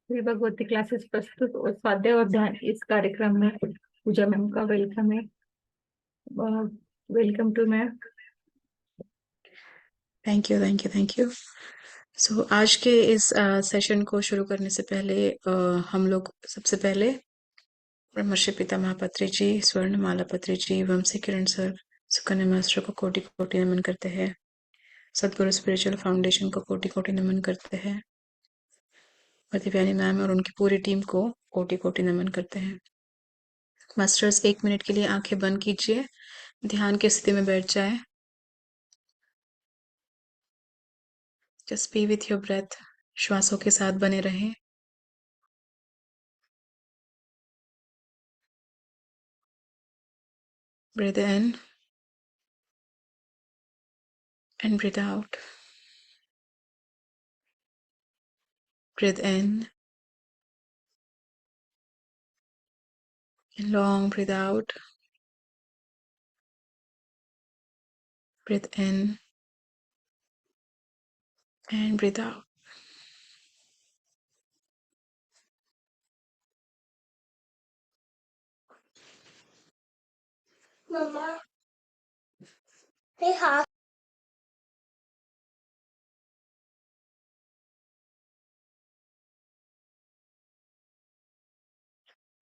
Shri Bhagwati classes प्रस्तुत और स्वाध्याय और ध्यान इस कार्यक्रम में पूजा मैम का वेलकम है। Welcome to ma'am. Thank you, thank you, thank you. So आज के इस सेशन को शुरू करने से पहले हम लोग सबसे पहले ब्रह्मर्षि पितामह पत्री जी, स्वर्णमाला पत्री जी, वंशी किरण सर, सुकन्या मास्टर को कोटि कोटि नमन करते हैं। सदगुरु स्पिरिचुअल फाउंडेशन को कोटि कोटि नमन करते हैं और दिव्यानी मैम और उनकी पूरी टीम को कोटि कोटि नमन करते हैं। मास्टर्स 1 मिनट के लिए आंखें बंद कीजिए, ध्यान की स्थिति में बैठ जाए। Just be with your breath, श्वासों के साथ बने रहें। Breathe in and breathe out. Breathe in and long breathe out. Breathe in and breathe out. Mama, hey, half.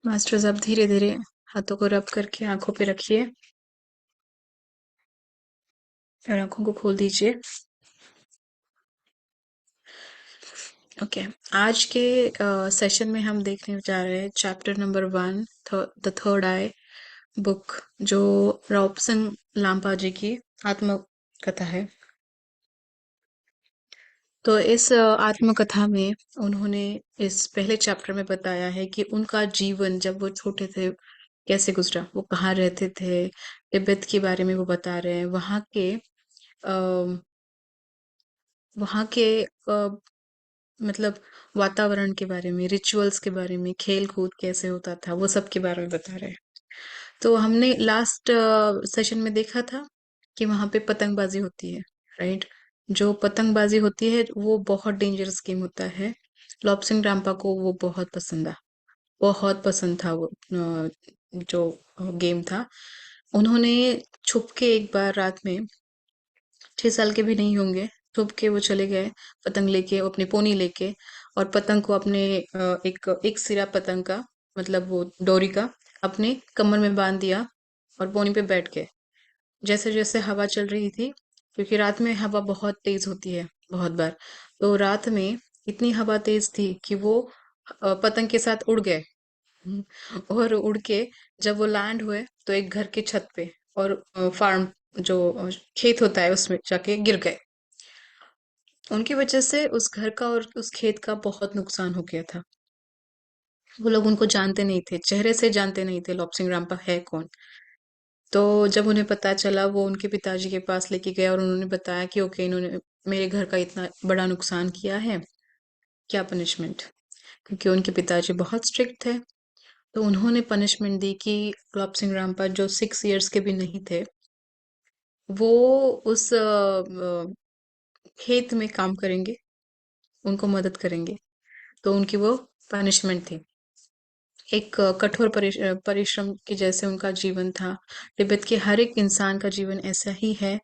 Masters अब धीरे धीरे हाथों को रब करके आंखों पे रखिए और आंखों को खोल दीजिए। ओके, आज के सेशन में हम देखने जा रहे हैं chapter number 1, the third I book, जो रॉबसन लांपा जी की आत्मकथा है। तो इस आत्मकथा में उन्होंने इस पहले चैप्टर में बताया है कि उनका जीवन जब वो छोटे थे कैसे गुजरा, वो कहाँ रहते थे, तिब्बत के बारे में वो बता रहे हैं, वहाँ के मतलब वातावरण के बारे में, रिचुअल्स के बारे में, खेल कूद कैसे होता था, वो सब के बारे में बता रहे हैं। तो हमने लास्ट सेशन में देखा था कि वहां पे पतंगबाजी होती है, राइट। जो पतंगबाजी होती है वो बहुत डेंजरस गेम होता है। लॉब्सिंग रामपा को वो बहुत पसंद था वो जो गेम था। उन्होंने छुप के एक बार रात में, 6 साल के भी नहीं होंगे, छुप के वो चले गए पतंग लेके, अपनी पोनी लेके, और पतंग को अपने एक सिरा पतंग का, मतलब वो डोरी का, अपने कमर में बांध दिया और पोनी पे बैठ गए। जैसे जैसे हवा चल रही थी, क्योंकि रात में हवा बहुत तेज होती है बहुत बार, तो रात में इतनी हवा तेज थी कि वो पतंग के साथ उड़ गए। हम्म, और उड़ के जब वो लैंड हुए तो एक घर के छत पे और फार्म, जो खेत होता है, उसमें जाके गिर गए। उनकी वजह से उस घर का और उस खेत का बहुत नुकसान हो गया था। वो लोग उनको जानते नहीं थे, चेहरे से जानते नहीं थे लॉब्सिंग रामपा है कौन। तो जब उन्हें पता चला, वो उनके पिताजी के पास लेके गया और उन्होंने बताया कि ओके, इन्होंने मेरे घर का इतना बड़ा नुकसान किया है, क्या पनिशमेंट। क्योंकि उनके पिताजी बहुत स्ट्रिक्ट थे, तो उन्होंने पनिशमेंट दी कि गुलाब सिंह रामपाल, जो 6 इयर्स के भी नहीं थे, वो उस खेत में काम करेंगे, उनको मदद करेंगे। तो उनकी वो पनिशमेंट थी। एक कठोर परिश्रम के जैसे उनका जीवन था। तिब्बत के हर एक इंसान का जीवन ऐसा ही है,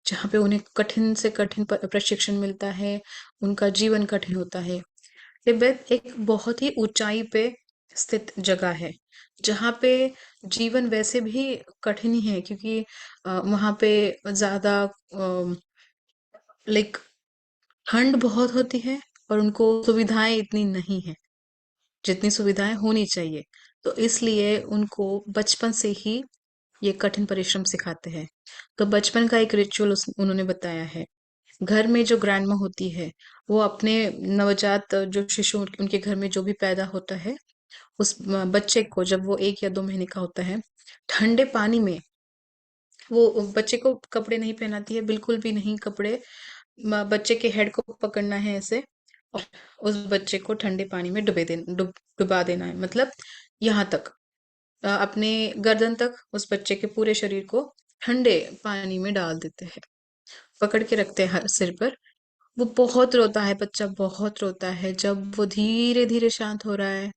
जहाँ पे उन्हें कठिन से कठिन प्रशिक्षण मिलता है, उनका जीवन कठिन होता है। तिब्बत एक बहुत ही ऊंचाई पे स्थित जगह है, जहाँ पे जीवन वैसे भी कठिन ही है, क्योंकि वहाँ पे ज्यादा लाइक ठंड बहुत होती है और उनको सुविधाएं इतनी नहीं है जितनी सुविधाएं होनी चाहिए। तो इसलिए उनको बचपन से ही ये कठिन परिश्रम सिखाते हैं। तो बचपन का एक रिचुअल उन्होंने बताया है। घर में जो ग्रैंड माँ होती है, वो अपने नवजात जो शिशु उनके घर में जो भी पैदा होता है, उस बच्चे को जब वो 1 या 2 महीने का होता है, ठंडे पानी में वो बच्चे को कपड़े नहीं पहनाती है, बिल्कुल भी नहीं कपड़े। बच्चे के हेड को पकड़ना है ऐसे, और उस बच्चे को ठंडे पानी में डुबा देना है, मतलब यहाँ तक, अपने गर्दन तक उस बच्चे के पूरे शरीर को ठंडे पानी में डाल देते हैं, पकड़ के रखते हैं सिर पर। वो बहुत रोता है, बच्चा बहुत रोता है जब वो धीरे धीरे शांत हो रहा है।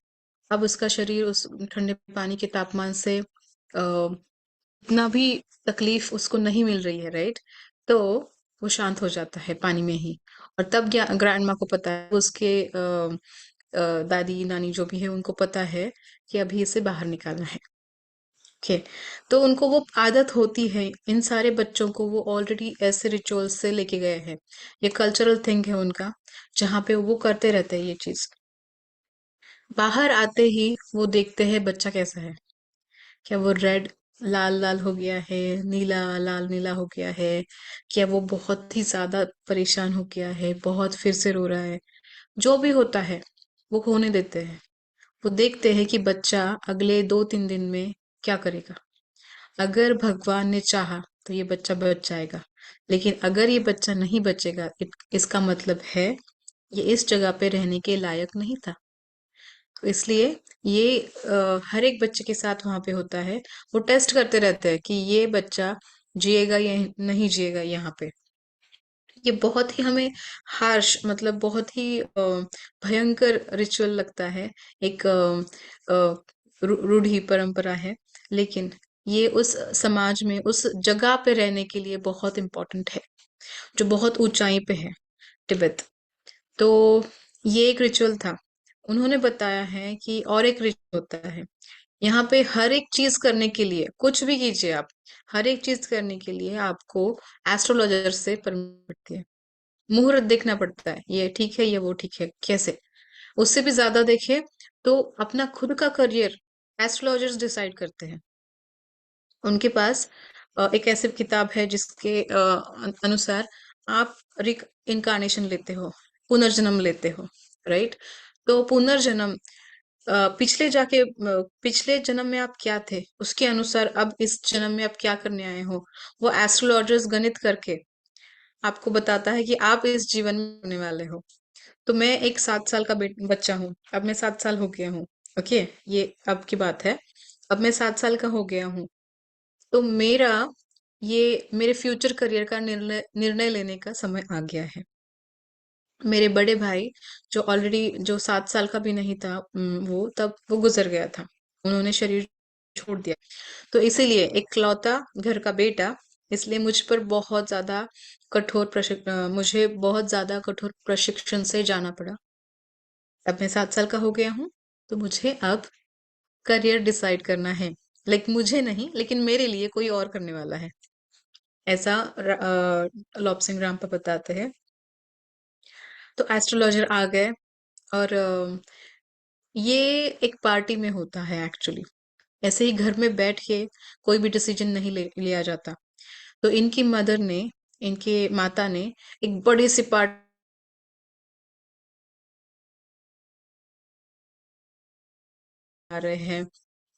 अब उसका शरीर उस ठंडे पानी के तापमान से इतना भी तकलीफ उसको नहीं मिल रही है, राइट? तो वो शांत हो जाता है पानी में ही। और तब ग्रैंड माँ को पता है, उसके दादी नानी जो भी है उनको पता है कि अभी इसे बाहर निकालना है। ओके, तो उनको वो आदत होती है, इन सारे बच्चों को वो ऑलरेडी ऐसे रिचुअल से लेके गए हैं। ये कल्चरल थिंग है उनका, जहाँ पे वो करते रहते हैं ये चीज। बाहर आते ही वो देखते हैं बच्चा कैसा है। क्या वो रेड लाल लाल हो गया है, नीला लाल नीला हो गया है, क्या वो बहुत ही ज्यादा परेशान हो गया है, बहुत फिर से रो रहा है। जो भी होता है वो होने देते हैं। वो देखते हैं कि बच्चा अगले 2-3 दिन में क्या करेगा। अगर भगवान ने चाहा तो ये बच्चा बच जाएगा, लेकिन अगर ये बच्चा नहीं बचेगा, इसका मतलब है ये इस जगह पे रहने के लायक नहीं था। तो इसलिए ये हर एक बच्चे के साथ वहां पे होता है। वो टेस्ट करते रहते हैं कि ये बच्चा जिएगा या नहीं जिएगा यहाँ पे। ये बहुत ही हमें हार्श, मतलब बहुत ही भयंकर रिचुअल लगता है। एक रूढ़ी परंपरा है, लेकिन ये उस समाज में उस जगह पे रहने के लिए बहुत इम्पोर्टेंट है, जो बहुत ऊंचाई पे है, तिब्बत। तो ये एक रिचुअल था। उन्होंने बताया है कि और एक रिचुअल होता है यहाँ पे। हर एक चीज करने के लिए, कुछ भी कीजिए आप, हर एक चीज करने के लिए आपको एस्ट्रोलॉजर से परमिट है, मुहूर्त देखना पड़ता है, ये ठीक है, ये वो ठीक है, कैसे। उससे भी ज्यादा देखे तो अपना खुद का करियर एस्ट्रोलॉजर्स डिसाइड करते हैं। उनके पास एक ऐसी किताब है जिसके अनुसार आप रिक इनकारनेशन लेते हो, पुनर्जन्म लेते हो, राइट? तो पुनर्जन्म पिछले जन्म में आप क्या थे, उसके अनुसार अब इस जन्म में आप क्या करने आए हो, वो एस्ट्रोलॉजर्स गणित करके आपको बताता है कि आप इस जीवन में होने वाले हो। तो मैं एक 7 साल का बच्चा हूँ, अब मैं 7 साल हो गया हूँ। ओके, ये अब की बात है। अब मैं 7 साल का हो गया हूँ। तो ये मेरे फ्यूचर करियर का निर्णय निर्णय लेने का समय आ गया है। मेरे बड़े भाई, जो 7 साल का भी नहीं था, वो तब वो गुजर गया था, उन्होंने शरीर छोड़ दिया। तो इसीलिए इकलौता घर का बेटा, इसलिए मुझे बहुत ज्यादा कठोर प्रशिक्षण से जाना पड़ा। अब मैं 7 साल का हो गया हूँ, तो मुझे अब करियर डिसाइड करना है। मुझे नहीं, लेकिन मेरे लिए कोई और करने वाला है, ऐसा लॉब्सिंग रामपा बताते हैं। तो एस्ट्रोलॉजर आ गए, और ये एक पार्टी में होता है एक्चुअली। ऐसे ही घर में बैठ के कोई भी डिसीजन नहीं लिया जाता। तो इनके माता ने एक बड़ी सी पार्टी आ रहे हैं।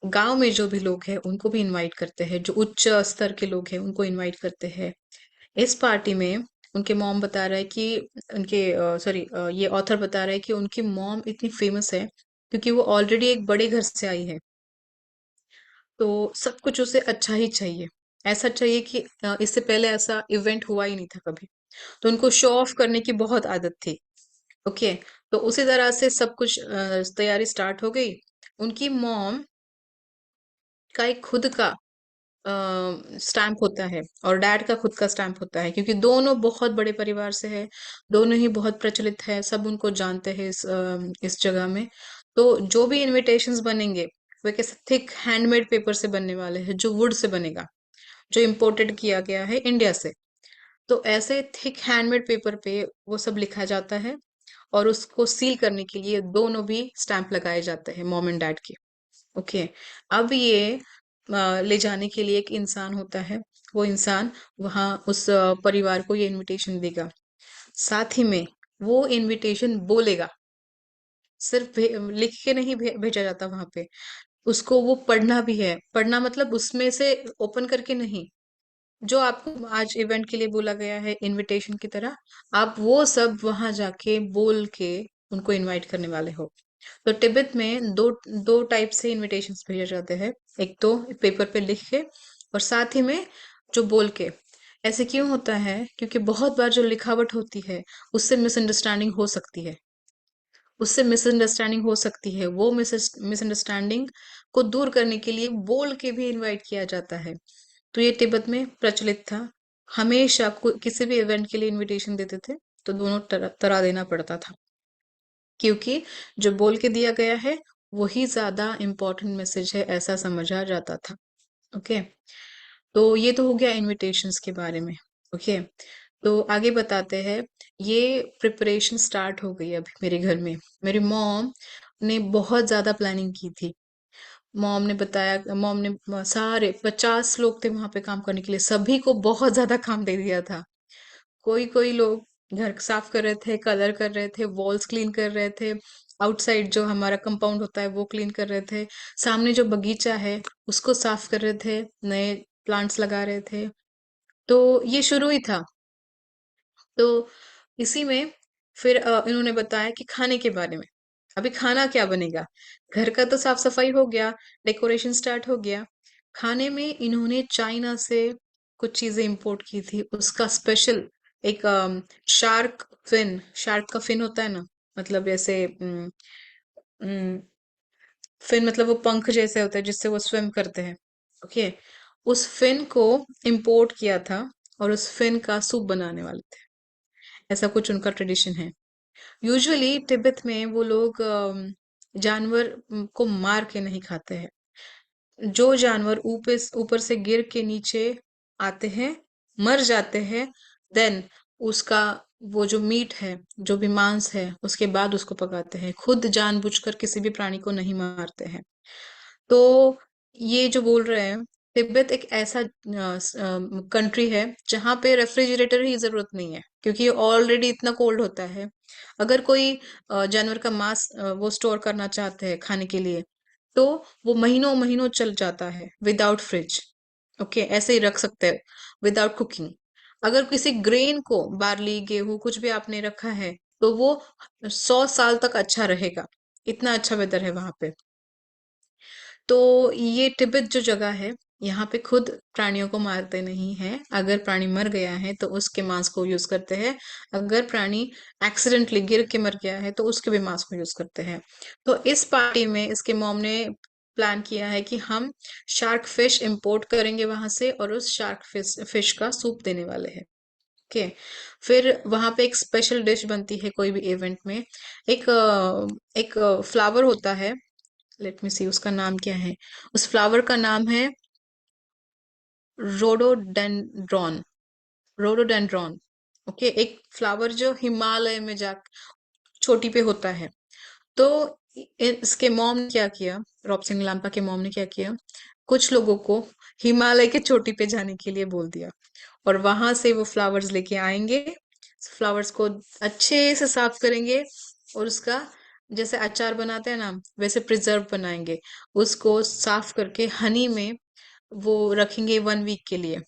गांव में जो भी लोग हैं उनको भी इनवाइट करते हैं, जो उच्च स्तर के लोग हैं उनको इनवाइट करते हैं। इस पार्टी में उनके मॉम बता रहा है कि उनके सॉरी ये ऑथर बता रहा है कि उनकी मॉम इतनी फेमस है क्योंकि वो ऑलरेडी एक बड़े घर से आई है। तो सब कुछ उसे अच्छा ही चाहिए, ऐसा चाहिए कि इससे पहले ऐसा इवेंट हुआ ही नहीं था कभी। तो उनको शो ऑफ करने की बहुत आदत थी। ओके, तो उसी तरह से सब कुछ तैयारी स्टार्ट हो गई। उनकी मॉम का एक खुद का स्टैम्प होता है, और डैड का खुद का स्टैम्प होता है, क्योंकि दोनों बहुत बड़े परिवार से है, दोनों ही बहुत प्रचलित है, सब उनको जानते हैं इस जगह में। तो जो भी इनविटेशंस बनेंगे वे कैसे थिक हैंडमेड पेपर से बनने वाले हैं, जो वुड से बनेगा, जो इम्पोर्टेड किया गया है इंडिया से। तो ऐसे थिक हैंडमेड पेपर पे वो सब लिखा जाता है, और उसको सील करने के लिए दोनों भी स्टैंप लगाए जाते हैं, मॉम एंड डैड के। ओके, अब ये ले जाने के लिए एक इंसान होता है। वो इंसान वहां उस परिवार को ये इनविटेशन देगा, साथ ही में वो इनविटेशन बोलेगा। सिर्फ लिख के नहीं भेजा जाता वहां पे, उसको वो पढ़ना भी है। पढ़ना मतलब उसमें से ओपन करके नहीं, जो आपको आज इवेंट के लिए बोला गया है इनविटेशन की तरह, आप वो सब वहां जाके बोल के उनको इनवाइट करने वाले हो। तो तिब्बत में दो दो टाइप से इनविटेशंस भेजे जाते हैं। एक तो पेपर पे लिख के, और साथ ही में जो बोल के। ऐसे क्यों होता है? क्योंकि बहुत बार जो लिखावट होती है उससे मिसअंडरस्टैंडिंग हो सकती है। वो मिसअंडरस्टैंडिंग को दूर करने के लिए बोल के भी इनवाइट किया जाता है। तो ये तिब्बत में प्रचलित था। हमेशा किसी भी इवेंट के लिए इनविटेशन देते थे तो दोनों तरह देना पड़ता था, क्योंकि जो बोल के दिया गया है वही ज्यादा इम्पोर्टेंट मैसेज है, ऐसा समझा जाता था। ओके, तो ये तो हो गया इनविटेशंस के बारे में। ओके, तो आगे बताते हैं। ये प्रिपरेशन स्टार्ट हो गई अभी मेरे घर में। मेरी मॉम ने बहुत ज्यादा प्लानिंग की थी। मॉम ने सारे 50 लोग थे वहां पे काम करने के लिए, सभी को बहुत ज्यादा काम दे दिया था। कोई कोई लोग घर साफ कर रहे थे, कलर कर रहे थे, वॉल्स क्लीन कर रहे थे, आउटसाइड जो हमारा कंपाउंड होता है वो क्लीन कर रहे थे, सामने जो बगीचा है उसको साफ कर रहे थे, नए प्लांट्स लगा रहे थे। तो ये शुरू ही था। तो इसी में फिर इन्होंने बताया कि खाने के बारे में। अभी खाना क्या बनेगा? घर का तो साफ सफाई हो गया, डेकोरेशन स्टार्ट हो गया। खाने में इन्होंने चाइना से कुछ चीजें इंपोर्ट की थी। उसका स्पेशल एक शार्क का फिन होता है ना, मतलब जैसे फिन मतलब वो पंख जैसे होता है जिससे वो स्विम करते हैं। ओके, उस फिन को इंपोर्ट किया था और उस फिन का सूप बनाने वाले थे। ऐसा कुछ उनका ट्रेडिशन है। यूजुअली तिब्बत में वो लोग जानवर को मार के नहीं खाते हैं। जो जानवर ऊपर ऊपर से गिर के नीचे आते हैं, मर जाते हैं, देन उसका वो जो मीट है, जो भी मांस है, उसके बाद उसको पकाते हैं। खुद जानबूझकर किसी भी प्राणी को नहीं मारते हैं। तो ये जो बोल रहे हैं, तिब्बत एक ऐसा कंट्री है जहां पे रेफ्रिजरेटर ही जरूरत नहीं है, क्योंकि ऑलरेडी इतना कोल्ड होता है। अगर कोई जानवर का मांस वो स्टोर करना चाहते हैं खाने के लिए, तो वो महीनों महीनों चल जाता है विदाउट फ्रिज। ओके, ऐसे ही रख सकते हैं विदाउट कुकिंग। अगर किसी ग्रेन को, बार्ली, गेहूं, कुछ भी आपने रखा है, तो वो 100 साल तक अच्छा रहेगा। इतना अच्छा वेदर है वहां पे। तो ये तिब्बत जो जगह है, यहाँ पे खुद प्राणियों को मारते नहीं हैं। अगर प्राणी मर गया है तो उसके मांस को यूज करते हैं। अगर प्राणी एक्सीडेंटली गिर के मर गया है तो उसके भी मांस को यूज करते हैं। तो इस पार्टी में इसके मॉम ने प्लान किया है कि हम शार्क फिश इंपोर्ट करेंगे वहां से और उस शार्क फिश का सूप देने वाले हैं। ओके, फिर वहां पे एक स्पेशल डिश बनती है कोई भी इवेंट में। एक फ्लावर होता है, लेट मी सी उसका नाम क्या है। उस फ्लावर का नाम है रोडोडेंड्रॉन। रोडोडेंड्रॉन। ओके, एक फ्लावर जो हिमालय में जा चोटी पे होता है। तो इसके मॉम ने क्या किया, रॉबसिंग लांपा के मॉम ने क्या किया, कुछ लोगों को हिमालय के चोटी पे जाने के लिए बोल दिया और वहां से वो फ्लावर्स लेके आएंगे। फ्लावर्स को अच्छे से साफ करेंगे और उसका जैसे अचार बनाते हैं ना, वैसे प्रिजर्व बनाएंगे। उसको साफ करके हनी में वो रखेंगे 1 वीक के लिए।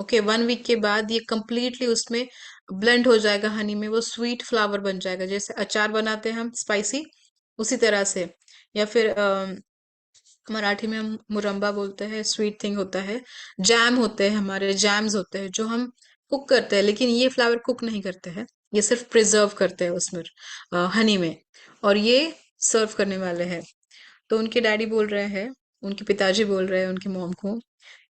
ओके, 1 वीक के बाद ये कंप्लीटली उसमें ब्लेंड हो जाएगा हनी में, वो स्वीट फ्लावर बन जाएगा। जैसे अचार बनाते हैं हम स्पाइसी, उसी तरह से। या फिर मराठी में हम मुरंबा बोलते हैं, स्वीट थिंग होता है। जैम होते हैं, हमारे जैम्स होते हैं जो हम कुक करते हैं, लेकिन ये फ्लावर कुक नहीं करते हैं। ये सिर्फ प्रिजर्व करते हैं उसमें हनी में, और ये सर्व करने वाले हैं। तो उनके डैडी बोल रहे हैं, उनके पिताजी बोल रहे हैं उनकी मॉम को,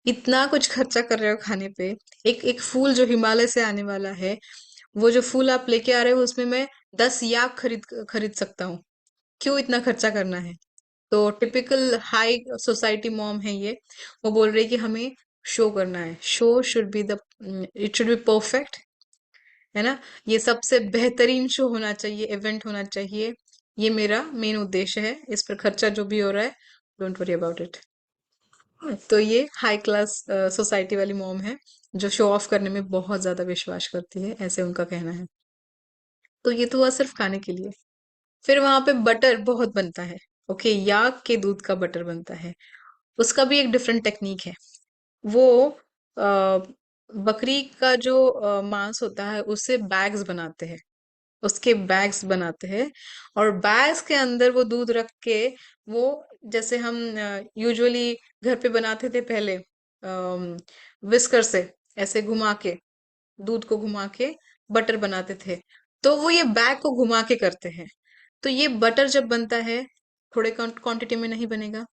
इतना कुछ खर्चा कर रहे हो खाने पे। एक एक फूल जो हिमालय से आने वाला है, वो जो फूल आप लेके आ रहे हो उसमें मैं 10 याक खरीद खरीद सकता हूँ। क्यों इतना खर्चा करना है? तो टिपिकल हाई सोसाइटी मॉम है ये। वो बोल रही है कि हमें शो करना है, show should be the, it should be perfect, है ना। ये सबसे बेहतरीन शो होना चाहिए, इवेंट होना चाहिए। ये मेरा मेन उद्देश्य है। इस पर खर्चा जो भी हो रहा है, डोंट वरी अबाउट इट। तो ये हाई क्लास सोसाइटी वाली मॉम है जो शो ऑफ करने में बहुत ज्यादा विश्वास करती है, ऐसे उनका कहना है। तो ये तो हुआ सिर्फ खाने के लिए। फिर वहां पे बटर बहुत बनता है। ओके, याक के दूध का बटर बनता है। उसका भी एक डिफरेंट टेक्निक है। वो आ, बकरी का जो मांस होता है उससे बैग्स बनाते हैं, उसके बैग्स बनाते हैं। और बैग्स के अंदर वो दूध रख के, वो जैसे हम यूजुअली घर पे बनाते थे पहले विस्कर से, ऐसे घुमा के, दूध को घुमा के बटर बनाते थे। तो वो ये बैग को घुमा के करते हैं। तो ये बटर जब बनता है, थोड़े क्वांटिटी में नहीं बनेगा,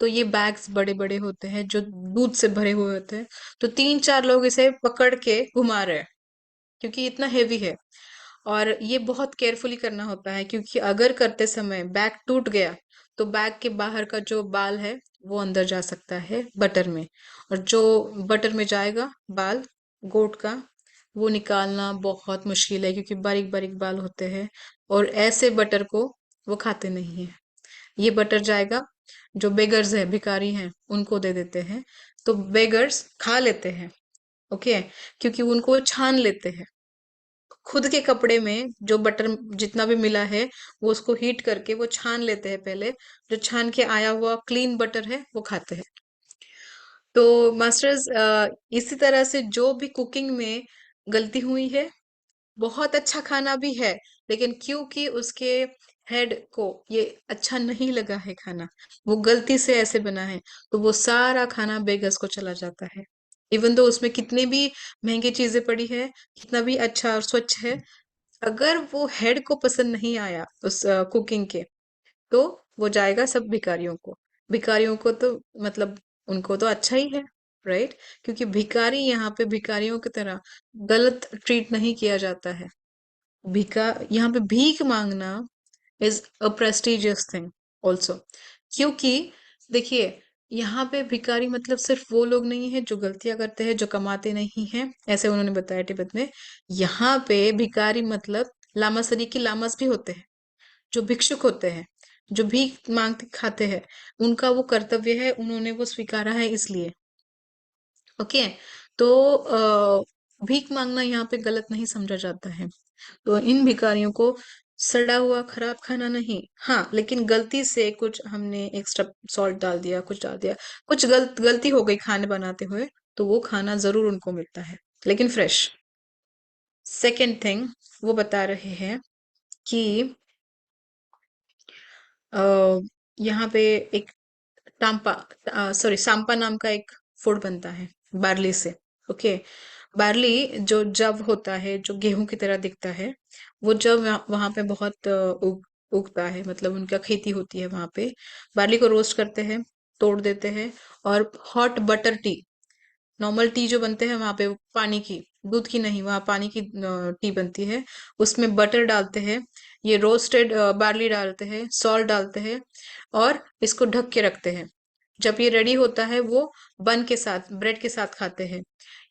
तो ये बैग्स बड़े बड़े होते हैं जो दूध से भरे हुए होते हैं। तो 3-4 लोग इसे पकड़ के घुमा रहे हैं, क्योंकि इतना हेवी है। और ये बहुत केयरफुली करना होता है, क्योंकि अगर करते समय बैग टूट गया तो बैग के बाहर का जो बाल है वो अंदर जा सकता है बटर में। और जो बटर में जाएगा बाल गोट का, वो निकालना बहुत मुश्किल है, क्योंकि बारीक बारीक बाल होते हैं। और ऐसे बटर को वो खाते नहीं है। ये बटर जाएगा, जो बेगर्स है, भिखारी हैं, उनको दे देते हैं। तो बेगर्स खा लेते हैं, ओके, क्योंकि उनको वो छान लेते हैं खुद के कपड़े में। जो बटर जितना भी मिला है वो उसको हीट करके वो छान लेते हैं पहले। जो छान के आया हुआ क्लीन बटर है वो खाते हैं। तो मास्टर्स, इसी तरह से जो भी कुकिंग में गलती हुई है, बहुत अच्छा खाना भी है, लेकिन क्योंकि उसके हेड को ये अच्छा नहीं लगा है खाना, वो गलती से ऐसे बना है, तो वो सारा खाना बेगस को चला जाता है। इवन तो उसमें कितने भी महंगी चीजें पड़ी है, कितना भी अच्छा और स्वच्छ है, अगर वो हेड को पसंद नहीं आया उस कुकिंग के, तो वो जाएगा सब भिखारियों को। भिखारियों को तो मतलब उनको तो अच्छा ही है, राइट? क्योंकि भिखारी यहाँ पे भिखारियों की तरह गलत ट्रीट नहीं किया जाता है। भिका यहाँ पे भीख मांगना is a prestigious thing also. क्योंकि देखिए, यहाँ पे भिखारी मतलब सिर्फ वो लोग नहीं है जो गलतियां करते हैं, जो कमाते नहीं हैं, ऐसे उन्होंने बताया तिब्बत में। यहाँ पे भिखारी मतलब लामा सरीकी लामास भी होते हैं, जो भिक्षुक होते हैं, जो भीख मांगते खाते हैं। उनका वो कर्तव्य है, उन्होंने वो स्वीकारा है इसलिए। ओके। तो भीख मांगना यहाँ पे गलत नहीं समझा जाता है। तो इन भिखारियों को सड़ा हुआ खराब खाना नहीं, हाँ, लेकिन गलती से कुछ हमने एक्स्ट्रा सॉल्ट डाल दिया, कुछ डाल दिया, कुछ गलती हो गई खाने बनाते हुए, तो वो खाना जरूर उनको मिलता है, लेकिन फ्रेश। सेकेंड थिंग वो बता रहे हैं कि अ, यहाँ पे एक टाम्पा सॉरी सांपा नाम का एक फूड बनता है बार्ली से। ओके। बार्ली जो जब होता है, जो गेहूं की तरह दिखता है, वो जब वहां पे बहुत उगता है, मतलब उनका खेती होती है वहां पे। बार्ली को रोस्ट करते हैं, तोड़ देते हैं, और hot butter tea, normal T जो बनते हैं वहां पे पानी की, दूध की नहीं, वहां पानी की टी बनती है। उसमें बटर डालते हैं, ये रोस्टेड बार्ली डालते हैं, सॉल्ट डालते हैं, और इसको ढक के रखते हैं। जब ये रेडी होता है, वो बन के साथ, ब्रेड के साथ खाते हैं।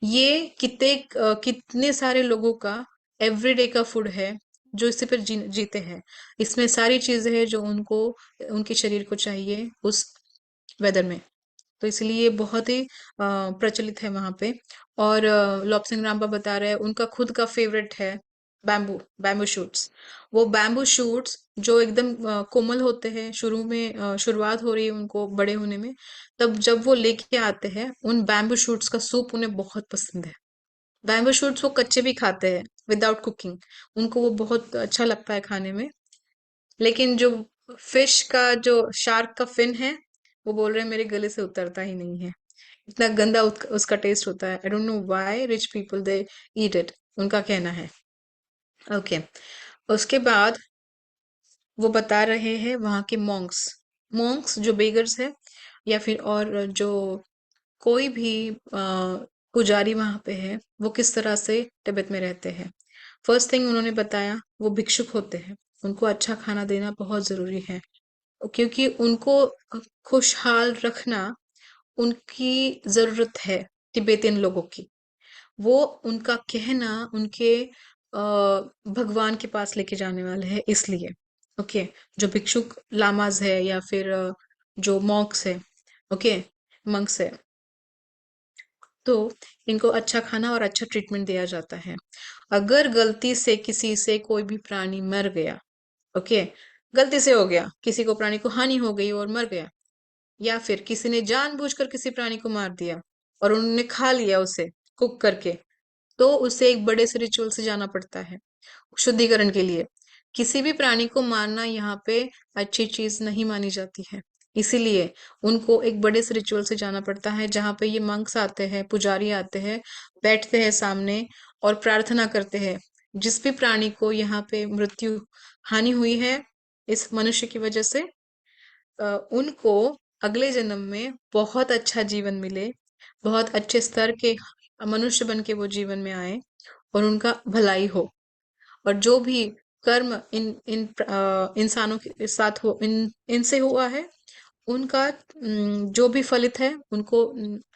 ये कितने सारे लोगों का एवरीडे का फूड है, जो इसी पर जीते हैं। इसमें सारी चीजें हैं जो उनको, उनके शरीर को चाहिए उस वेदर में। तो इसलिए ये बहुत ही प्रचलित है वहां पे। और लॉपसिंग रामबा बता रहे हैं उनका खुद का फेवरेट है बैम्बू बैम्बू शूट्स। वो बैम्बू शूट्स जो एकदम कोमल होते हैं, शुरू में शुरुआत हो रही है उनको बड़े होने में, तब जब वो लेके आते हैं उन बैम्बू शूट्स का सूप, उन्हें बहुत पसंद है। बैम्बू शूट्स वो कच्चे भी खाते हैं विदाउट कुकिंग, उनको वो बहुत अच्छा लगता है खाने में। लेकिन जो फिश का, जो शार्क का फिन है, वो बोल रहे हैं मेरे गले से उतरता ही नहीं है, इतना गंदा उसका टेस्ट होता है। I don't know why rich people they eat it, उनका कहना है। ओके। उसके बाद वो बता रहे हैं वहां के मॉन्क्स, मॉन्क्स जो बेगर्स है, या फिर और जो कोई भी पुजारी वहां पे है, वो किस तरह से तिब्बत में रहते हैं। फर्स्ट थिंग उन्होंने बताया, वो भिक्षुक होते हैं, उनको अच्छा खाना देना बहुत जरूरी है, क्योंकि उनको खुशहाल रखना उनकी जरूरत है, तिब्बतियन लोगों की। वो उनका कहना उनके भगवान के पास लेके जाने वाले हैं, इसलिए। ओके। जो भिक्षुक लामाज है, या फिर जो मॉन्क्स है, ओके, मंक्स है, तो इनको अच्छा खाना और अच्छा ट्रीटमेंट दिया जाता है। अगर गलती से किसी से कोई भी प्राणी मर गया, ओके, गलती से हो गया, किसी को प्राणी को हानि हो गई और मर गया, या फिर किसी ने जानबूझकर किसी प्राणी को मार दिया और उन्होंने खा लिया उसे कुक करके, तो उसे एक बड़े से रिचुअल से जाना पड़ता है शुद्धिकरण के लिए। किसी भी प्राणी को मारना यहाँ पे अच्छी चीज नहीं मानी जाती है, इसीलिए उनको एक बड़े से रिचुअल से जाना पड़ता है, जहाँ पे ये मंक्स आते हैं, पुजारी आते हैं, बैठते हैं सामने और प्रार्थना करते हैं। जिस भी प्राणी को यहाँ पे मृत्यु हानि हुई है इस मनुष्य की वजह से, उनको अगले जन्म में बहुत अच्छा जीवन मिले, बहुत अच्छे स्तर के मनुष्य बन के वो जीवन में आए और उनका भलाई हो। और जो भी कर्म इन इन इंसानों के साथ हो, इनसे हुआ है, उनका जो भी फलित है उनको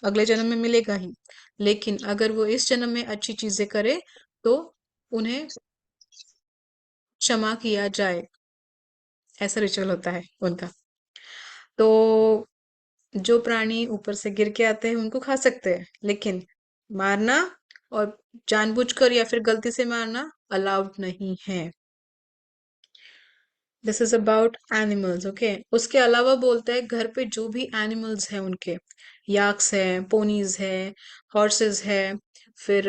अगले जन्म में मिलेगा ही। लेकिन अगर वो इस जन्म में अच्छी चीजें करे तो उन्हें क्षमा किया जाए। ऐसा रिचुअल होता है उनका। तो जो प्राणी ऊपर से गिर के आते हैं उनको खा सकते हैं, लेकिन मारना और जानबूझकर या फिर गलती से मारना अलाउड नहीं है। This is about animals, okay. उसके अलावा बोलता है घर पे जो भी एनिमल्स हैं उनके, याक्स है, पोनीज है, हॉर्सेस है, फिर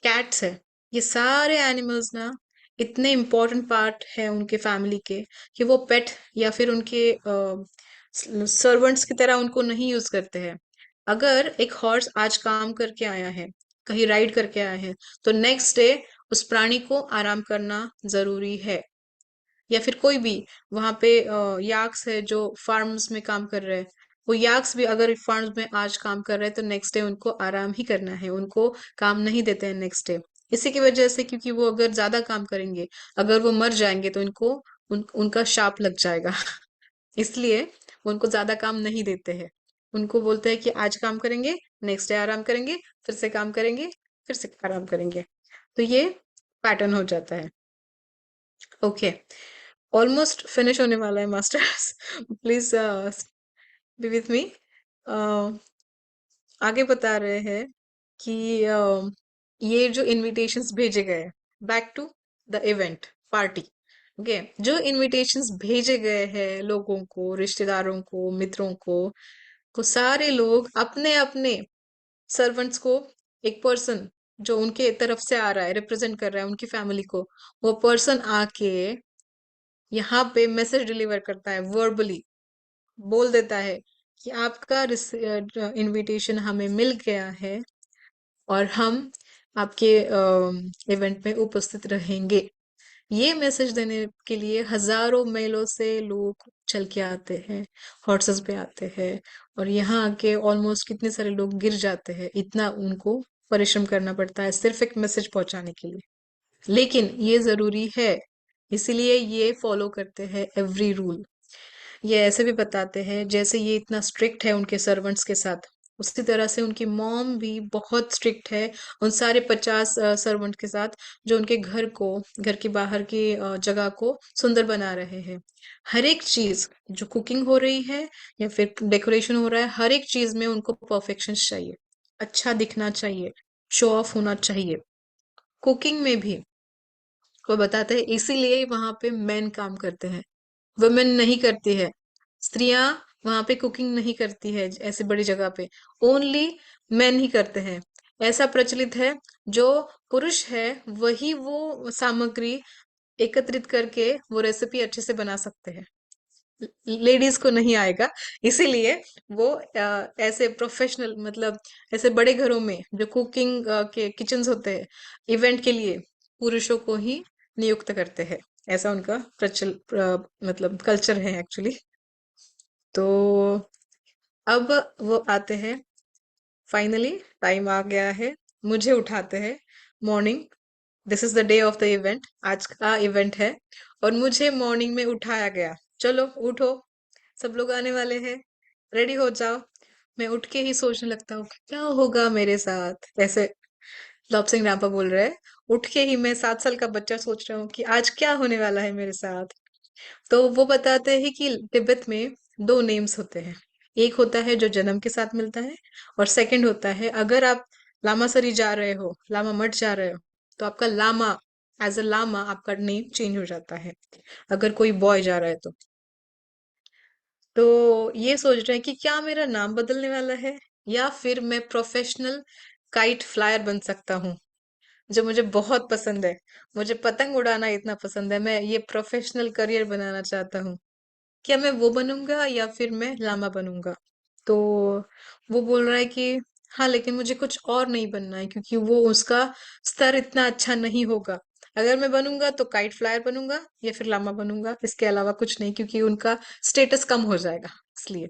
कैट्स है, ये सारे एनिमल्स ना इतने इम्पोर्टेंट पार्ट है उनके फैमिली के कि वो पेट या फिर उनके सर्वेंट्स की तरह उनको नहीं यूज करते हैं। अगर एक हॉर्स आज काम करके आया है, कहीं राइड करके आया है, तो नेक्स्ट डे उस प्राणी को आराम करना जरूरी है। या फिर कोई भी वहां पे याक्स है जो फार्म्स में काम कर रहे हैं, वो याक्स भी अगर फार्म्स में आज काम कर रहे हैं तो नेक्स्ट डे उनको आराम ही करना है, उनको काम नहीं देते हैं नेक्स्ट डे। इसी की वजह से, क्योंकि वो अगर ज्यादा काम करेंगे, अगर वो मर जाएंगे तो इनको उनका शाप लग जाएगा। इसलिए वो उनको ज्यादा काम नहीं देते हैं। उनको बोलते हैं कि आज काम करेंगे, नेक्स्ट डे आराम करेंगे, फिर से काम करेंगे, फिर से आराम करेंगे। तो ये पैटर्न हो जाता है। ओके, ऑलमोस्ट फिनिश होने वाला है masters. Please be with me. आगे बता रहे हैं कि ये जो इनविटेशंस भेजे गए, back to the event party, okay, जो इनविटेशंस भेजे गए हैं लोगों को, रिश्तेदारों को, मित्रों को सारे लोग अपने अपने सर्वेंट्स को, एक पर्सन जो उनके तरफ से आ रहा है, रिप्रेजेंट कर रहा है उनकी फैमिली को, वो पर्सन आके यहाँ पे मैसेज डिलीवर करता है, वर्बली बोल देता है कि आपका इनविटेशन हमें मिल गया है और हम आपके इवेंट में उपस्थित रहेंगे। ये मैसेज देने के लिए हजारों मेलों से लोग चल के आते हैं, हॉर्सेस पे आते हैं, और यहाँ आके ऑलमोस्ट कितने सारे लोग गिर जाते हैं, इतना उनको परिश्रम करना पड़ता है सिर्फ एक मैसेज पहुंचाने के लिए। लेकिन ये जरूरी है, इसीलिए ये फॉलो करते हैं एवरी रूल। ये ऐसे भी बताते हैं जैसे ये इतना स्ट्रिक्ट है उनके सर्वेंट्स के साथ, उसी तरह से उनकी मॉम भी बहुत स्ट्रिक्ट है उन सारे 50 सर्वेंट के साथ, जो उनके घर को, घर के बाहर की जगह को सुंदर बना रहे हैं। हर एक चीज जो कुकिंग हो रही है या फिर डेकोरेशन हो रहा है, हर एक चीज में उनको परफेक्शन चाहिए, अच्छा दिखना चाहिए, शो ऑफ होना चाहिए। कुकिंग में भी वो बताते हैं, इसीलिए वहां पे मेन काम करते हैं, वुमेन नहीं करती है। स्त्रियां वहां पे कुकिंग नहीं करती है ऐसे बड़ी जगह पे, ओनली मेन ही करते हैं। ऐसा प्रचलित है, जो पुरुष है वही वो सामग्री एकत्रित करके वो रेसिपी अच्छे से बना सकते हैं, लेडीज को नहीं आएगा। इसीलिए वो ऐसे प्रोफेशनल, मतलब ऐसे बड़े घरों में जो कुकिंग के किचन्स होते हैं, इवेंट के लिए पुरुषों को ही नियुक्त करते हैं। ऐसा उनका मतलब कल्चर है एक्चुअली। तो अब वो आते हैं, फाइनली टाइम आ गया है, मुझे उठाते हैं morning. This is the day of the event, आज का इवेंट है और मुझे मॉर्निंग में उठाया गया। चलो उठो, सब लोग आने वाले हैं, रेडी हो जाओ। मैं उठ के ही सोचने लगता हूँ कि क्या होगा मेरे साथ, ऐसे लॉप सिंह रामपा बोल रहे हैं। उठ के ही मैं 7 साल का बच्चा सोच रहा हूँ कि आज क्या होने वाला है मेरे साथ। तो वो बताते हैं कि तिब्बत में 2 नेम्स होते हैं। एक होता है जो जन्म के साथ मिलता है, और सेकंड होता है अगर आप लामासरी जा रहे हो, लामा मठ जा रहे हो, तो आपका लामा, एज अ लामा आपका नेम चेंज हो जाता है, अगर कोई बॉय जा रहा है तो। तो ये सोच रहे हैं कि क्या मेरा नाम बदलने वाला है, या फिर मैं प्रोफेशनल काइट फ्लायर बन सकता हूँ, जो मुझे बहुत पसंद है। मुझे पतंग उड़ाना इतना पसंद है, मैं ये प्रोफेशनल करियर बनाना चाहता हूँ। क्या मैं वो बनूंगा या फिर मैं लामा बनूंगा। तो वो बोल रहा है कि हाँ, लेकिन मुझे कुछ और नहीं बनना है क्योंकि वो उसका स्तर इतना अच्छा नहीं होगा। अगर मैं बनूंगा तो काइट फ्लायर बनूंगा या फिर लामा बनूंगा, इसके अलावा कुछ नहीं, क्योंकि उनका स्टेटस कम हो जाएगा इसलिए।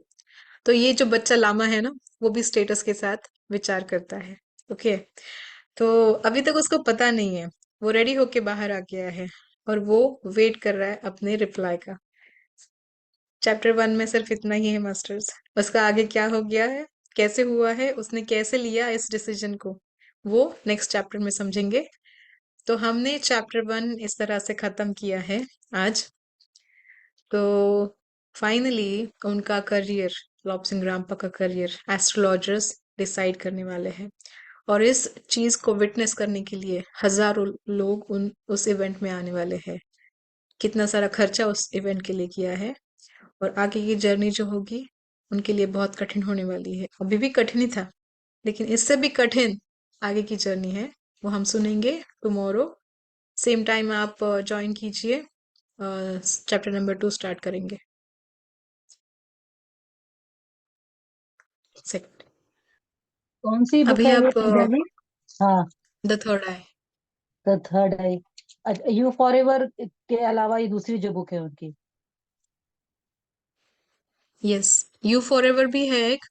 तो ये जो बच्चा लामा है ना, वो भी स्टेटस के साथ विचार करता है। ओके। तो अभी तक उसको पता नहीं है, वो रेडी होके बाहर आ गया है और वो वेट कर रहा है अपने रिप्लाई का। चैप्टर 1 में सिर्फ इतना ही है मास्टर्स। उसका आगे क्या हो गया है, कैसे हुआ है, उसने कैसे लिया इस डिसीजन को, वो नेक्स्ट चैप्टर में समझेंगे। तो हमने चैप्टर 1 इस तरह से खत्म किया है आज। तो फाइनली उनका करियर, लॉब्सिंग रामपा का करियर एस्ट्रोलॉजर्स डिसाइड करने वाले हैं। और इस चीज को विटनेस करने के लिए हजारों लोग उस इवेंट में आने वाले हैं। कितना सारा खर्चा उस इवेंट के लिए किया है, और आगे की जर्नी जो होगी उनके लिए बहुत कठिन होने वाली है। अभी भी कठिन ही था, लेकिन इससे भी कठिन आगे की जर्नी है, वो हम सुनेंगे टुमारो। सेम टाइम आप ज्वाइन कीजिए, चैप्टर नंबर 2 स्टार्ट करेंगे। सेकंड। कौन सी बुक अभी है ये आप पंजाबी? हाँ, the third I. The third I. You for ever के अलावा ये दूसरी जो बुक है उनकी? यस, यू फॉर एवर भी है एक,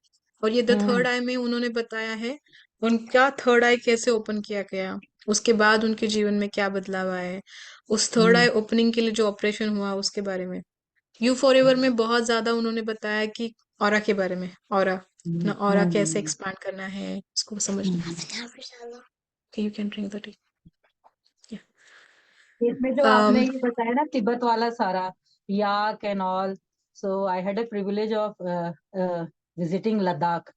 और ये द हम्म थर्ड आई में उन्होंने बताया है उनका थर्ड आई कैसे ओपन किया गया, उसके बाद उनके जीवन में क्या बदलाव आया है, उस थर्ड हम्म आई ओपनिंग के लिए जो ऑपरेशन हुआ उसके बारे में। यू फॉर एवर में बहुत ज्यादा उन्होंने बताया कि ऑरा के बारे में, ऑरा अपना ऑरा कैसे हम्म एक्सपांड करना है, उसको समझना। Hmm. You can drink the tea. इसमें जो आपने ये बताया ना तिब्बत वाला सारा, yak and all, so I had a privilege of visiting Ladakh.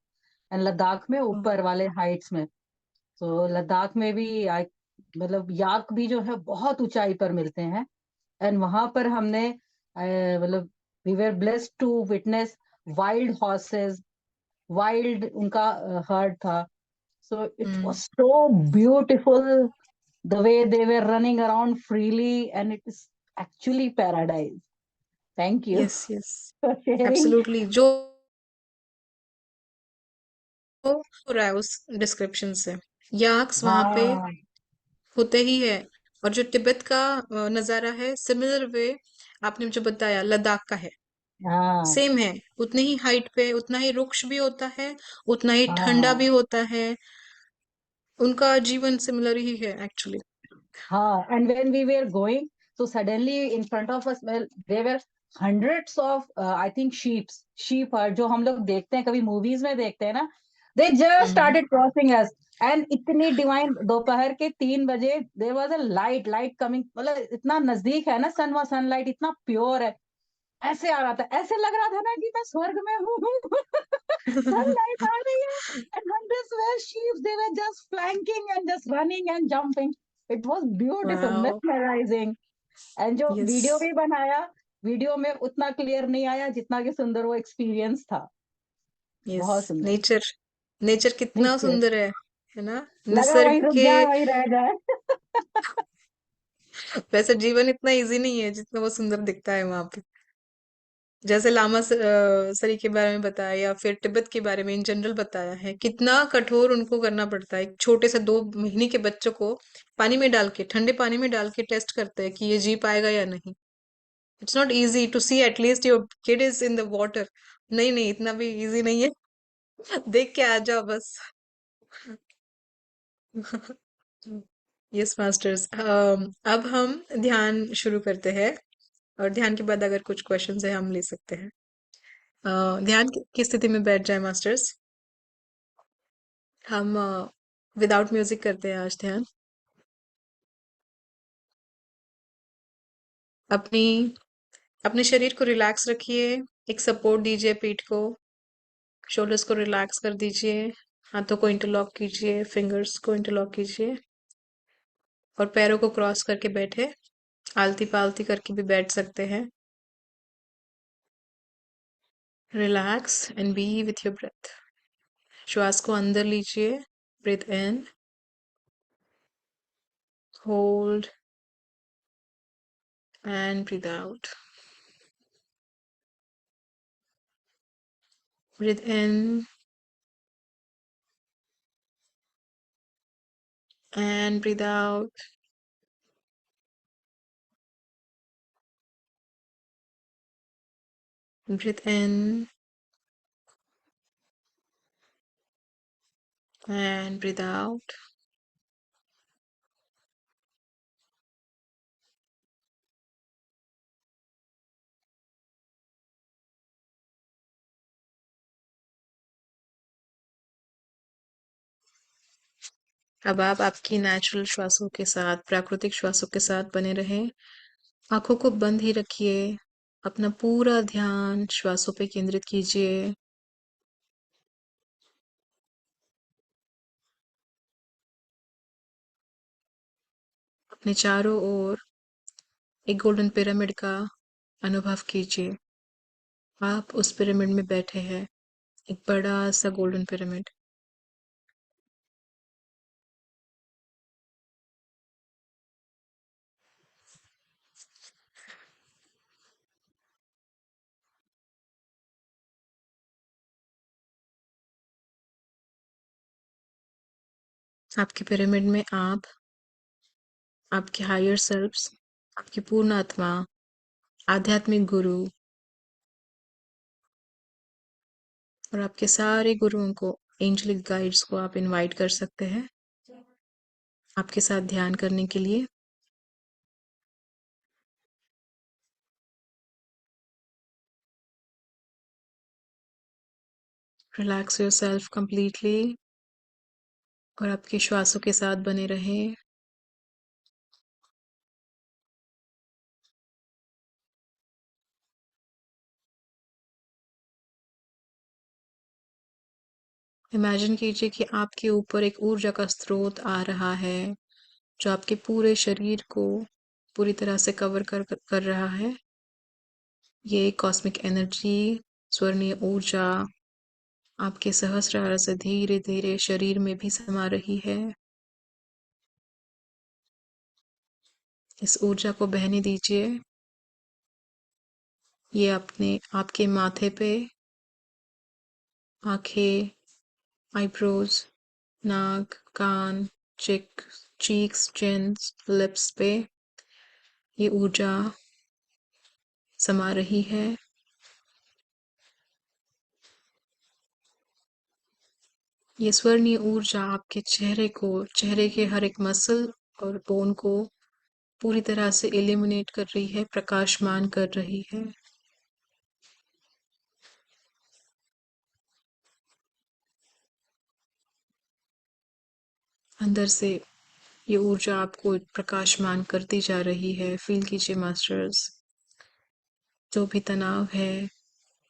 And Ladakh में ऊपर वाले हाइट्स में, तो लद्दाख में भी आई, मतलब याक भी जो है बहुत ऊंचाई पर मिलते हैं। एंड वहां पर हमने मतलब we were blessed to witness wild horses, wild उनका हर्ड था। So it was so beautiful the way they were running around freely, and it is actually paradise. Thank you yes yes, for sharing. Absolutely. जो हो रहा है उस description से, याक्स वहां पे हाँ होते ही है। और जो तिब्बत का नजारा है, सिमिलर वे आपने जो बताया लद्दाख का है, हाँ सेम है। उतनी ही हाइट पे उतना ही रुक्ष भी होता है, उतना ही ठंडा हाँ भी होता है। उनका जीवन सिमिलर ही है एक्चुअली। हाँ। And when we were going, so suddenly in front of us, well, there were hundreds of I think sheep are जो हम लोग देखते हैं कभी मूवीज में देखते हैं ना, they just hmm. started crossing us. And इतनी डिवाइन, दोपहर के 3 बजे there was a light light coming, मतलब इतना नजदीक है ना सन, व सनलाइट इतना प्योर है। ऐसे आ रहा था, ऐसे लग रहा था ना कि मैं स्वर्ग में हूँ। सनलाइट आ रही है, and hundreds were sheep, they were just flanking and just running and jumping. It was beautiful, wow. mesmerizing. And जो यस वीडियो भी बनाया, वीडियो में उतना क्लियर नहीं आया जितना कि सुंदर वो एक्सपीरियंस था। यस। बहुत सुंदर। नेचर, नेचर कितना नीचे सुंदर है ना। लगा निसर्ग वहीं रुक के जाए, वहीं रह जाए। वैसे जीवन इतना इजी नहीं है जितना वो सुंदर दिखता है वहां पे। जैसे सरी के बारे में बताया, या फिर तिब्बत के बारे में इन जनरल बताया है, कितना कठोर उनको करना पड़ता है। एक छोटे से 2 महीने के बच्चों को पानी में डाल के, ठंडे पानी में डाल के टेस्ट करते हैं कि ये जी पाएगा या नहीं। It's not easy to see at least your kid is in the water. नहीं नहीं, इतना भी इजी नहीं है। देख के आ जाओ बस। यस मास्टर्स, अब हम ध्यान शुरू करते हैं, और ध्यान के बाद अगर कुछ क्वेश्चंस है हम ले सकते हैं। ध्यान की स्थिति में बैठ जाए मास्टर्स। हम विदाउट म्यूजिक करते हैं आज ध्यान। अपनी अपने शरीर को रिलैक्स रखिए, एक सपोर्ट दीजिए पीठ को, शोल्डर्स को रिलैक्स कर दीजिए, हाथों को इंटरलॉक कीजिए, फिंगर्स को इंटरलॉक कीजिए, और पैरों को क्रॉस करके बैठे। आलती पालती करके भी बैठ सकते हैं। Relax and be with your breath. श्वास को अंदर लीजिए, breathe in, hold and breathe out. Breathe in and breathe out. Breathe in and breathe out. अब आप आपकी नेचुरल श्वासों के साथ, प्राकृतिक श्वासों के साथ बने रहें। आंखों को बंद ही रखिए। अपना पूरा ध्यान श्वासों पे केंद्रित कीजिए। अपने चारों ओर एक गोल्डन पिरामिड का अनुभव कीजिए। आप उस पिरामिड में बैठे हैं, एक बड़ा सा गोल्डन पिरामिड। आपके पिरामिड में आप, आपके हायर सेल्फ्स, आपकी पूर्ण आत्मा, आध्यात्मिक गुरु और आपके सारे गुरुओं को, एंजलिक गाइड्स को आप इनवाइट कर सकते हैं आपके साथ ध्यान करने के लिए। रिलैक्स योरसेल्फ कंप्लीटली और आपके श्वासों के साथ बने रहें। इमेजिन कीजिए कि आपके ऊपर एक ऊर्जा का स्रोत आ रहा है जो आपके पूरे शरीर को पूरी तरह से कवर कर रहा है। ये कॉस्मिक एनर्जी, स्वर्णीय ऊर्जा आपके सहस्रार से धीरे धीरे शरीर में भी समा रही है। इस ऊर्जा को बहने दीजिए। ये अपने आपके माथे पे, आंखें, आईब्रोज, नाक, कान, चीक्स, चिन्स, लिप्स पे ये ऊर्जा समा रही है। ये स्वर्णीय ऊर्जा आपके चेहरे के हर एक मसल और बोन को पूरी तरह से इल्यूमिनेट कर रही है, प्रकाशमान कर रही है। अंदर से ये ऊर्जा आपको प्रकाशमान करती जा रही है। फील कीजिए मास्टर्स, जो भी तनाव है,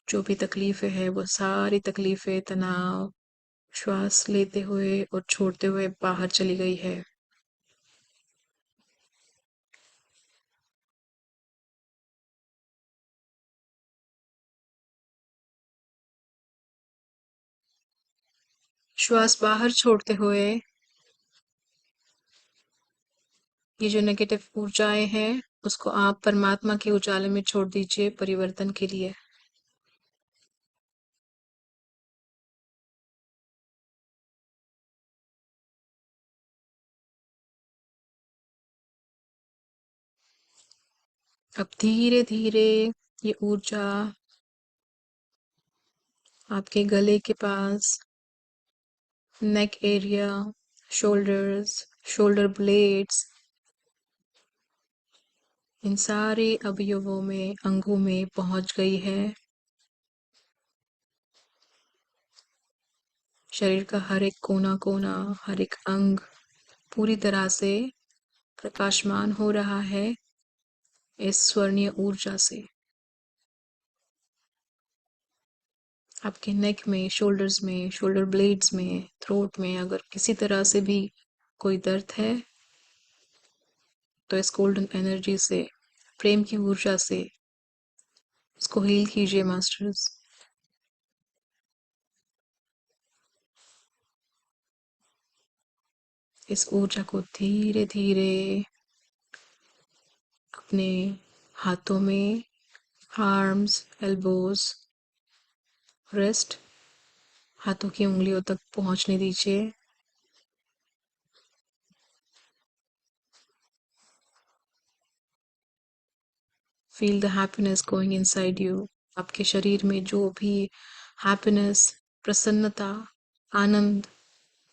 जो भी तकलीफें है, वो सारी तकलीफें, तनाव श्वास लेते हुए और छोड़ते हुए बाहर चली गई है। श्वास बाहर छोड़ते हुए ये जो नेगेटिव ऊर्जाएं हैं उसको आप परमात्मा के उजाले में छोड़ दीजिए परिवर्तन के लिए। अब धीरे धीरे ये ऊर्जा आपके गले के पास, neck area, shoulders, shoulder blades, इन सारे अवयवों में, अंगों में पहुंच गई है। शरीर का हर एक कोना कोना, हर एक अंग पूरी तरह से प्रकाशमान हो रहा है इस स्वर्णीय ऊर्जा से। आपके नेक में, शोल्डर्स में, शोल्डर ब्लेड्स में, थ्रोट में अगर किसी तरह से भी कोई दर्द है तो इस गोल्डन एनर्जी से, प्रेम की ऊर्जा से उसको हील कीजिए मास्टर्स। इस ऊर्जा को धीरे धीरे अपने हाथों में, आर्म्स, एल्बोज, रिस्ट हाथों की उंगलियों तक पहुंचने दीजिए। Feel the happiness going inside you. आपके शरीर में जो भी हैप्पीनेस, प्रसन्नता, आनंद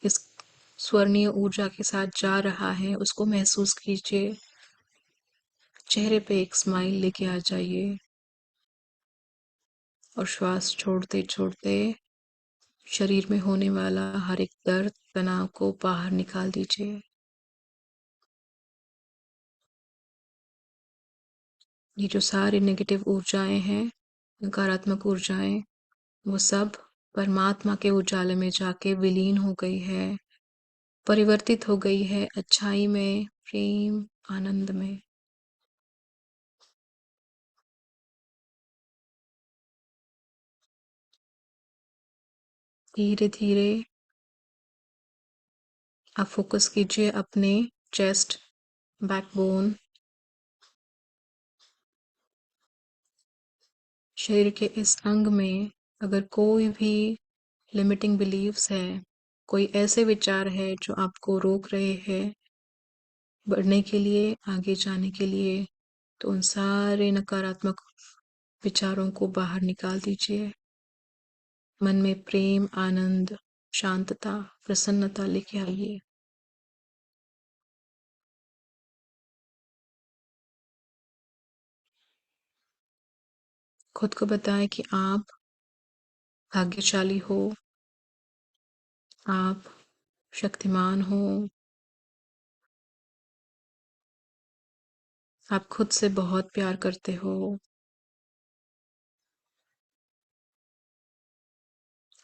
इस स्वर्णीय ऊर्जा के साथ जा रहा है, उसको महसूस कीजिए। चेहरे पे एक स्माइल लेके आ जाइए और श्वास छोड़ते छोड़ते शरीर में होने वाला हर एक दर्द, तनाव को बाहर निकाल दीजिए। ये जो सारी नेगेटिव ऊर्जाएं हैं, नकारात्मक ऊर्जाएं, वो सब परमात्मा के उजाले में जाके विलीन हो गई है, परिवर्तित हो गई है अच्छाई में, प्रेम, आनंद में। धीरे धीरे आप फोकस कीजिए अपने चेस्ट, बैकबोन, शरीर के इस अंग में अगर कोई भी लिमिटिंग बिलीव्स है, कोई ऐसे विचार है जो आपको रोक रहे हैं बढ़ने के लिए, आगे जाने के लिए, तो उन सारे नकारात्मक विचारों को बाहर निकाल दीजिए। मन में प्रेम, आनंद, शांतता, प्रसन्नता लेके आइए। खुद को बताएं कि आप भाग्यशाली हो, आप शक्तिमान हो, आप खुद से बहुत प्यार करते हो,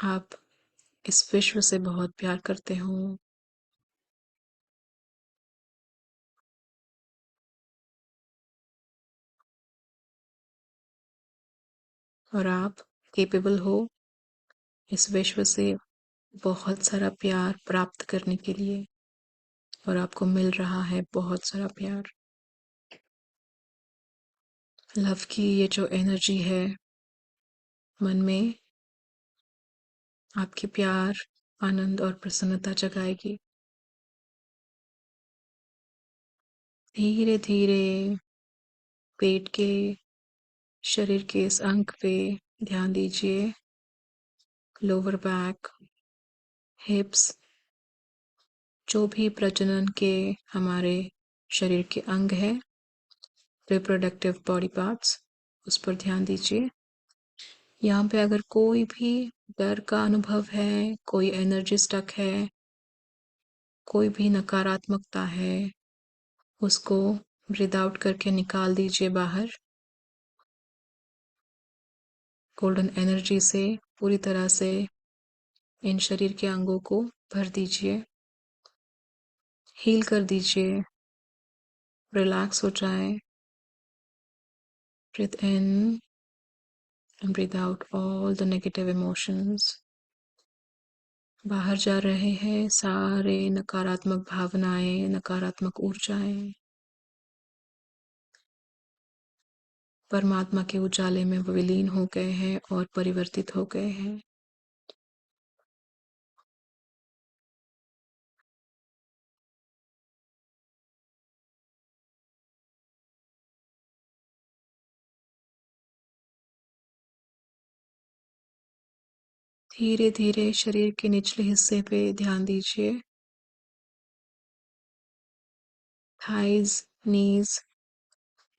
आप इस विश्व से बहुत प्यार करते हो, और आप केपेबल हो इस विश्व से बहुत सारा प्यार प्राप्त करने के लिए, और आपको मिल रहा है बहुत सारा प्यार। लव की ये जो एनर्जी है मन में, आपके प्यार, आनंद और प्रसन्नता जगाएगी। धीरे धीरे पेट के, शरीर के इस अंग पे ध्यान दीजिए। लोअर बैक, हिप्स, जो भी प्रजनन के हमारे शरीर के अंग है, रिप्रोडक्टिव बॉडी पार्ट्स, उस पर ध्यान दीजिए। यहाँ पे अगर कोई भी डर का अनुभव है, कोई एनर्जी स्टक है, कोई भी नकारात्मकता है, उसको ब्रीद आउट करके निकाल दीजिए बाहर। गोल्डन एनर्जी से पूरी तरह से इन शरीर के अंगों को भर दीजिए, हील कर दीजिए, रिलैक्स हो जाए। Breathe in and breathe out all the negative emotions. बाहर जा रहे हैं सारे नकारात्मक भावनाएं, नकारात्मक ऊर्जाएं। परमात्मा के उजाले में विलीन हो गए हैं और परिवर्तित हो गए हैं। धीरे धीरे शरीर के निचले हिस्से पे ध्यान दीजिए। थाइज, नीज,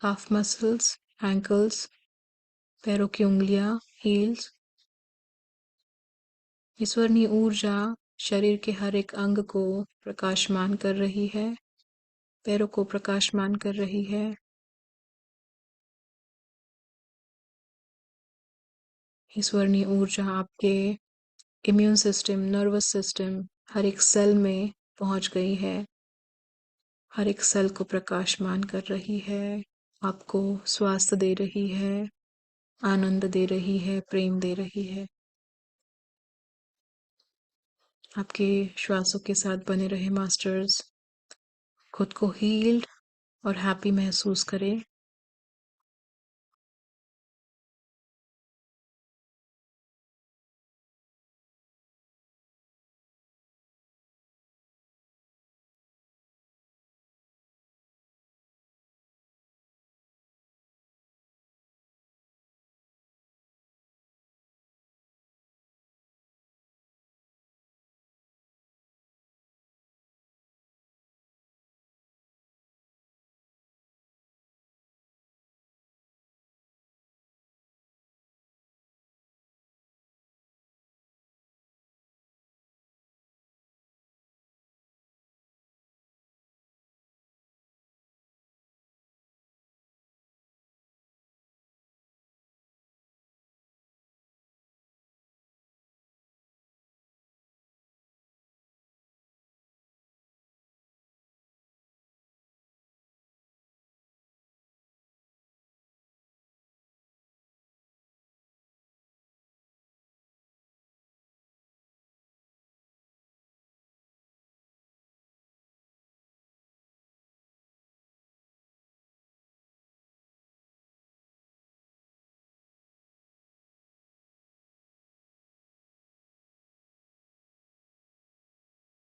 काफ मसल्स, एंकल्स, पैरों की उंगलियां, हील्स। ईश्वरीय ऊर्जा शरीर के हर एक अंग को प्रकाशमान कर रही है, पैरों को प्रकाशमान कर रही है। ईश्वरीय ऊर्जा आपके इम्यून सिस्टम, नर्वस सिस्टम, हर एक सेल में पहुंच गई है, हर एक सेल को प्रकाशमान कर रही है, आपको स्वास्थ्य दे रही है, आनंद दे रही है, प्रेम दे रही है। आपके श्वासों के साथ बने रहे मास्टर्स। खुद को हील्ड और हैप्पी महसूस करें।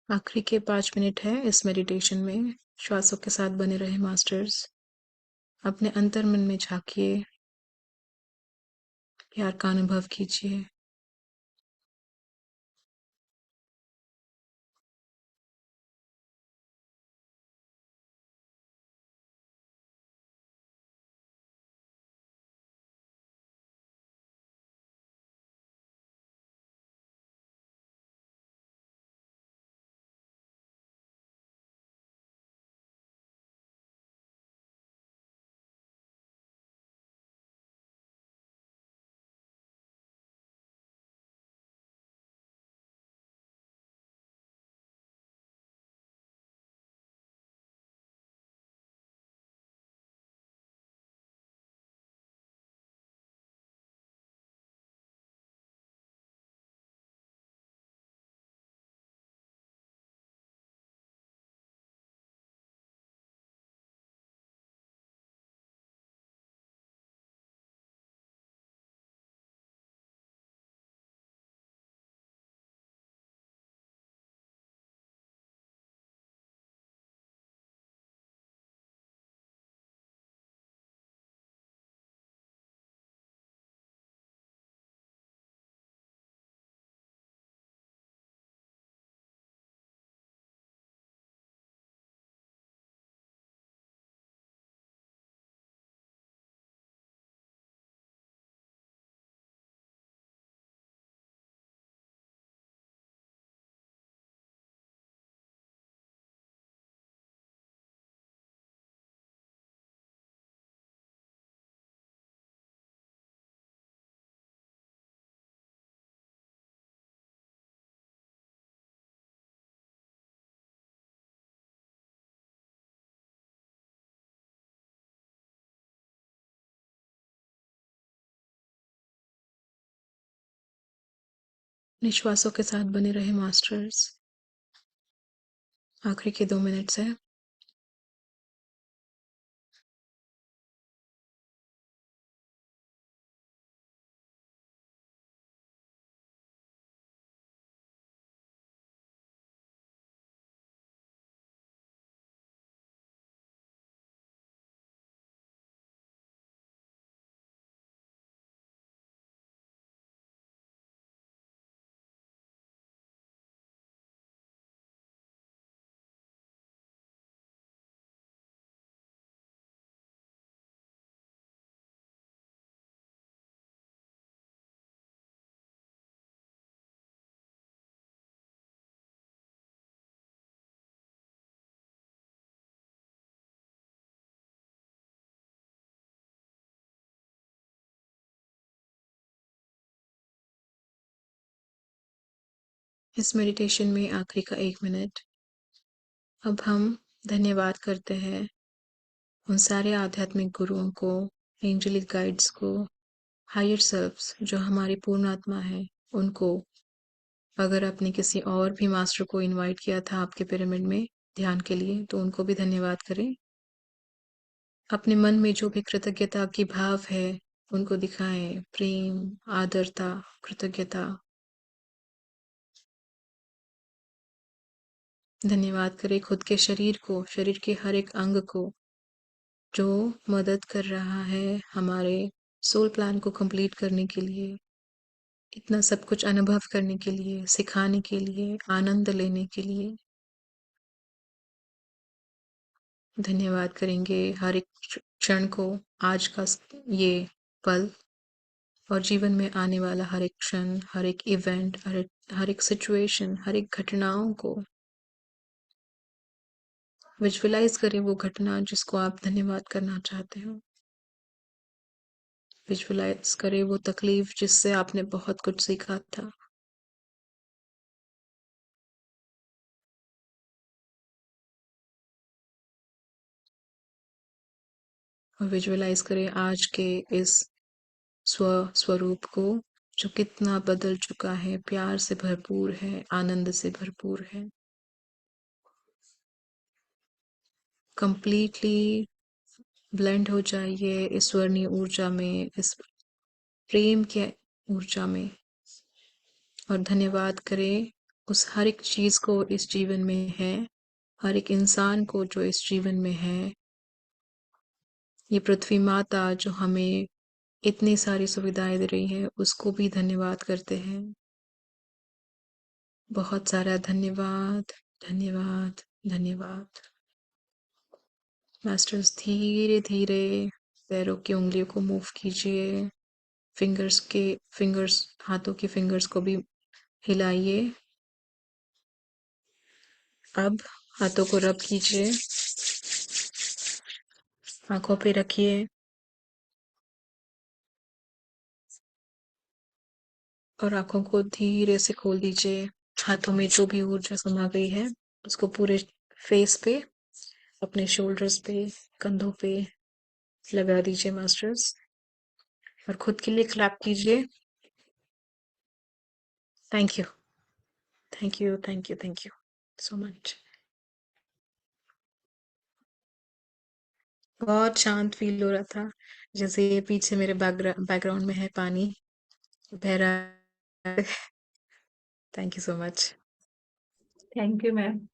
आखिरी के 5 मिनट है इस मेडिटेशन में। श्वासों के साथ बने रहे मास्टर्स। अपने अंतर मन में झांकिए, प्यार का अनुभव कीजिए। अपने श्वासों के साथ बने रहे मास्टर्स। आखिरी के 2 मिनट्स है। इस मेडिटेशन में आखिरी का 1 मिनट। अब हम धन्यवाद करते हैं उन सारे आध्यात्मिक गुरुओं को, एंजेलिक गाइड्स को, हायर सेल्फ्स जो हमारी पूर्ण आत्मा है, उनको। अगर आपने किसी और भी मास्टर को इनवाइट किया था आपके पिरामिड में ध्यान के लिए, तो उनको भी धन्यवाद करें। अपने मन में जो भी कृतज्ञता की भाव है, उनको दिखाएं। प्रेम, आदरता, कृतज्ञता। धन्यवाद करें खुद के शरीर को, शरीर के हर एक अंग को, जो मदद कर रहा है हमारे सोल प्लान को कंप्लीट करने के लिए, इतना सब कुछ अनुभव करने के लिए, सिखाने के लिए, आनंद लेने के लिए। धन्यवाद करेंगे हर एक क्षण को, आज का ये पल और जीवन में आने वाला हर एक क्षण, हर एक इवेंट, हर एक सिचुएशन, हर एक घटनाओं को। विजुअलाइज करें वो घटना जिसको आप धन्यवाद करना चाहते हो। विजुअलाइज करें वो तकलीफ जिससे आपने बहुत कुछ सीखा था। और विजुअलाइज करें आज के इस स्वरूप को, जो कितना बदल चुका है, प्यार से भरपूर है, आनंद से भरपूर है। कंप्लीटली ब्लेंड हो जाइए इस स्वर्णीय ऊर्जा में, इस प्रेम के ऊर्जा में। और धन्यवाद करें उस हर एक चीज को इस जीवन में है, हर एक इंसान को जो इस जीवन में है। ये पृथ्वी माता जो हमें इतनी सारी सुविधाएं दे रही है, उसको भी धन्यवाद करते हैं। बहुत सारा धन्यवाद, धन्यवाद, धन्यवाद। मास्टर्स धीरे धीरे पैरों की उंगलियों को मूव कीजिए, फिंगर्स हाथों के फिंगर्स को भी हिलाइए। अब हाथों को रब कीजिए, आंखों पे रखिए और आंखों को धीरे से खोल दीजिए। हाथों में जो भी ऊर्जा समा गई है उसको पूरे फेस पे, अपने शोल्डर्स पे, कंधों पे लगा दीजिए मास्टर्स, और खुद के लिए क्लैप कीजिए। Thank you, thank you, thank you, thank you so much. बहुत शांत फील हो रहा था, जैसे ये पीछे मेरे बैकग्राउंड में है पानी बह रहा है। Thank you so much. Thank you ma'am.